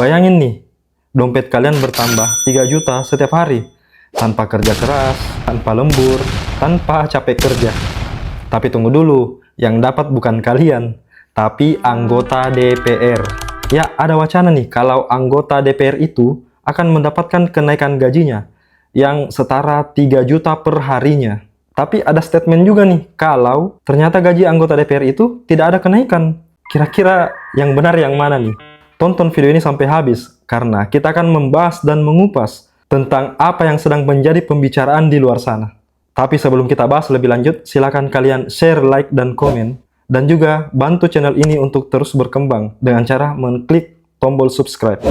Bayangin nih, dompet kalian bertambah 3 juta setiap hari, tanpa kerja keras, tanpa lembur, tanpa capek kerja. Tapi tunggu dulu, yang dapat bukan kalian, tapi anggota DPR. Ya, ada wacana nih kalau anggota DPR itu akan mendapatkan kenaikan gajinya yang setara 3 juta per harinya. Tapi ada statement juga nih, kalau ternyata gaji anggota DPR itu tidak ada kenaikan. Kira-kira yang benar yang mana nih? Tonton video ini sampai habis, karena kita akan membahas dan mengupas tentang apa yang sedang menjadi pembicaraan di luar sana. Tapi sebelum kita bahas lebih lanjut, silakan kalian share, like, dan komen. Dan juga bantu channel ini untuk terus berkembang dengan cara mengklik tombol subscribe.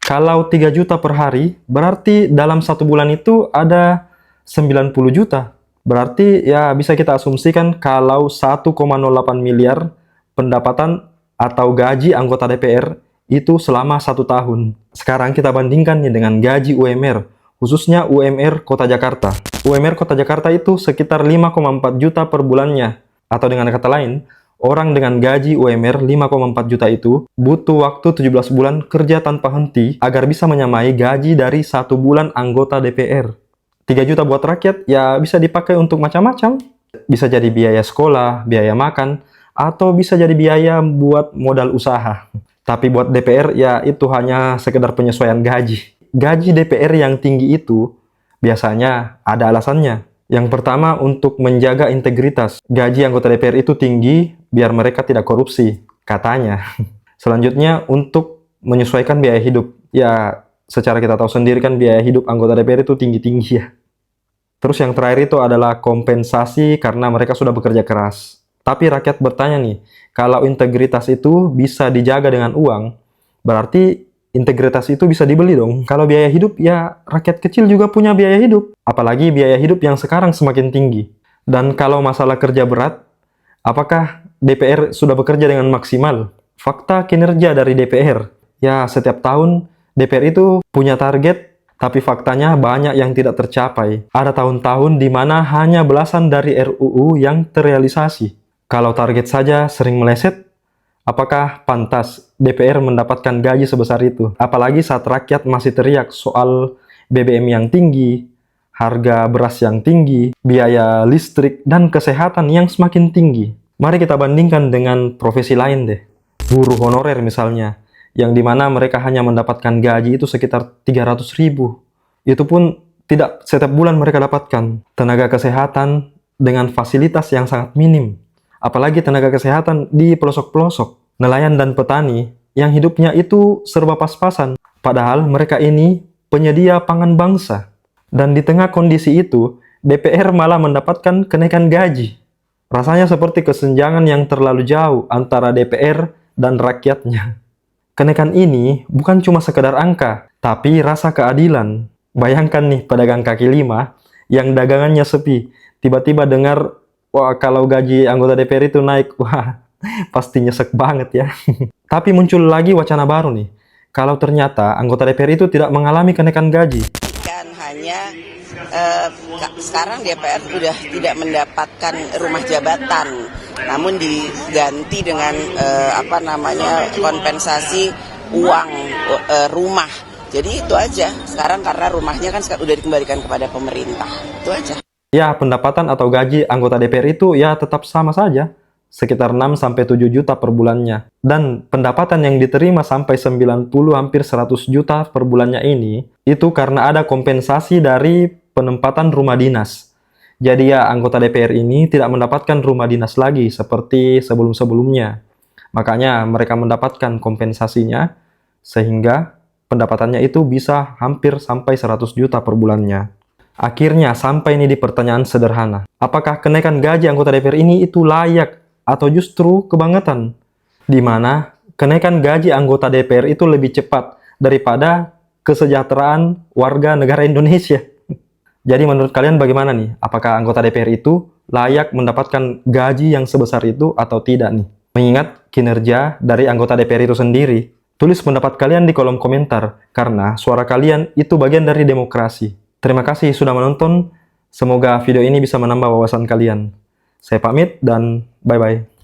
Kalau 3 juta per hari, berarti dalam 1 bulan itu ada 90 juta. Berarti ya bisa kita asumsikan kalau 1,08 miliar pendapatan atau gaji anggota DPR itu selama 1 tahun. Sekarang kita bandingkan nih dengan gaji UMR, khususnya UMR Kota Jakarta. UMR Kota Jakarta itu sekitar 5,4 juta per bulannya. Atau dengan kata lain, orang dengan gaji UMR 5,4 juta itu butuh waktu 17 bulan kerja tanpa henti agar bisa menyamai gaji dari 1 bulan anggota DPR. 3 juta buat rakyat ya bisa dipakai untuk macam-macam. Bisa jadi biaya sekolah, biaya makan, atau bisa jadi biaya buat modal usaha. Tapi buat DPR ya itu hanya sekedar penyesuaian gaji. Gaji DPR yang tinggi itu biasanya ada alasannya. Yang pertama, untuk menjaga integritas. Gaji anggota DPR itu tinggi biar mereka tidak korupsi, katanya. Selanjutnya, untuk menyesuaikan biaya hidup. Ya, secara kita tahu sendiri kan biaya hidup anggota DPR itu tinggi-tinggi ya. Terus yang terakhir itu adalah kompensasi karena mereka sudah bekerja keras. Tapi rakyat bertanya nih, kalau integritas itu bisa dijaga dengan uang, berarti integritas itu bisa dibeli dong. Kalau biaya hidup, ya rakyat kecil juga punya biaya hidup. Apalagi biaya hidup yang sekarang semakin tinggi. Dan kalau masalah kerja berat, apakah DPR sudah bekerja dengan maksimal? Fakta kinerja dari DPR. Ya, setiap tahun DPR itu punya target, tapi faktanya banyak yang tidak tercapai. Ada tahun-tahun di mana hanya belasan dari RUU yang terrealisasi. Kalau target saja sering meleset, apakah pantas DPR mendapatkan gaji sebesar itu? Apalagi saat rakyat masih teriak soal BBM yang tinggi, harga beras yang tinggi, biaya listrik, dan kesehatan yang semakin tinggi. Mari kita bandingkan dengan profesi lain deh. Buruh honorer misalnya, yang dimana mereka hanya mendapatkan gaji itu sekitar 300 ribu. Itu pun tidak setiap bulan mereka dapatkan. Tenaga kesehatan dengan fasilitas yang sangat minim. Apalagi tenaga kesehatan di pelosok-pelosok. Nelayan dan petani yang hidupnya itu serba pas-pasan. Padahal mereka ini penyedia pangan bangsa. Dan di tengah kondisi itu, DPR malah mendapatkan kenaikan gaji. Rasanya seperti kesenjangan yang terlalu jauh antara DPR dan rakyatnya. Kenaikan ini bukan cuma sekedar angka, tapi rasa keadilan. Bayangkan nih pedagang kaki lima yang dagangannya sepi. Tiba-tiba dengar, wah kalau gaji anggota DPR itu naik, wah pasti nyesek banget ya. Tapi muncul lagi wacana baru nih. Kalau ternyata anggota DPR itu tidak mengalami kenaikan gaji. Kan hanya sekarang DPR sudah tidak mendapatkan rumah jabatan, namun diganti dengan kompensasi uang rumah. Jadi itu aja. Sekarang karena rumahnya kan sudah dikembalikan kepada pemerintah. Itu aja. Ya, pendapatan atau gaji anggota DPR itu ya tetap sama saja, sekitar 6-7 juta per bulannya. Dan pendapatan yang diterima sampai 90 hampir 100 juta per bulannya ini, itu karena ada kompensasi dari penempatan rumah dinas. Jadi ya, anggota DPR ini tidak mendapatkan rumah dinas lagi seperti sebelum-sebelumnya. Makanya mereka mendapatkan kompensasinya, sehingga pendapatannya itu bisa hampir sampai 100 juta per bulannya. Akhirnya sampai ini di pertanyaan sederhana. Apakah kenaikan gaji anggota DPR ini itu layak atau justru kebangetan? Di mana kenaikan gaji anggota DPR itu lebih cepat daripada kesejahteraan warga negara Indonesia. Jadi menurut kalian bagaimana nih? Apakah anggota DPR itu layak mendapatkan gaji yang sebesar itu atau tidak nih? Mengingat kinerja dari anggota DPR itu sendiri. Tulis pendapat kalian di kolom komentar, karena suara kalian itu bagian dari demokrasi. Terima kasih sudah menonton. Semoga video ini bisa menambah wawasan kalian. Saya pamit dan bye-bye.